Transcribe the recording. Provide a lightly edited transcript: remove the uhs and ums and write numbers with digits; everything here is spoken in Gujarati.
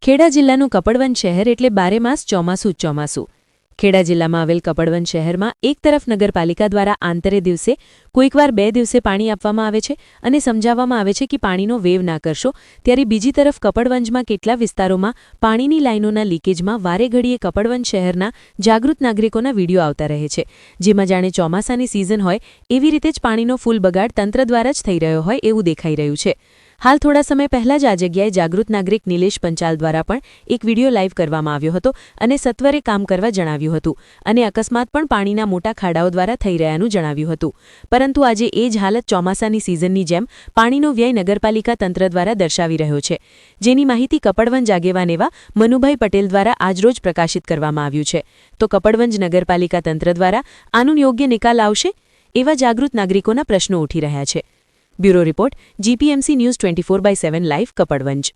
ખેડા જિલ્લાનું કપડવંજ શહેર એટલે બારેમાસ ચોમાસું જ ચોમાસું। ખેડા જિલ્લામાં આવેલ કપડવંજ શહેરમાં એક તરફ નગરપાલિકા દ્વારા આંતરે દિવસે કોઈકવાર 2 દિવસે પાણી આપવામાં આવે છે અને સમજાવવામાં આવે છે કે પાણીનો વેવ ના કરશો, ત્યારે બીજી તરફ કપડવંજમાં કેટલા વિસ્તારોમાં પાણીની લાઇનોના લીકેજમાં વારે ઘડીએ કપડવંજ શહેરના જાગૃત નાગરિકોના વિડીયો આવતા રહે છે, જેમાં જાણે ચોમાસાની સિઝન હોય એવી રીતે જ પાણીનો ફૂલ બગાડ તંત્ર દ્વારા જ થઈ રહ્યો હોય એવું દેખાઈ રહ્યું છે। હાલ થોડા સમય પહેલા જ આ જગ્યાએ જાગૃત નાગરિક નિલેશ પંચાલ દ્વારા પણ એક વિડીયો લાઇવ કરવામાં આવ્યો હતો અને સત્વરે કામ કરવા જણાવ્યું હતું અને અકસ્માત પણ પાણીના મોટા ખાડાઓ દ્વારા થઈ રહ્યાનું જણાવ્યું હતું, પરંતુ આજે એ જ હાલત ચોમાસાની સિઝનની જેમ પાણીનો વ્યય નગરપાલિકા તંત્ર દ્વારા દર્શાવી રહ્યો છે, જેની માહિતી કપડવંજ આગેવાન એવા મનુભાઈ પટેલ દ્વારા આજરોજ પ્રકાશિત કરવામાં આવ્યું છે। તો કપડવંજ નગરપાલિકા તંત્ર દ્વારા આનું યોગ્ય નિકાલ આવશે એવા જાગૃત નાગરિકોના પ્રશ્નો ઉઠી રહ્યા છે। Bureau report, GPMC news 24/7 live, Kapadvanj.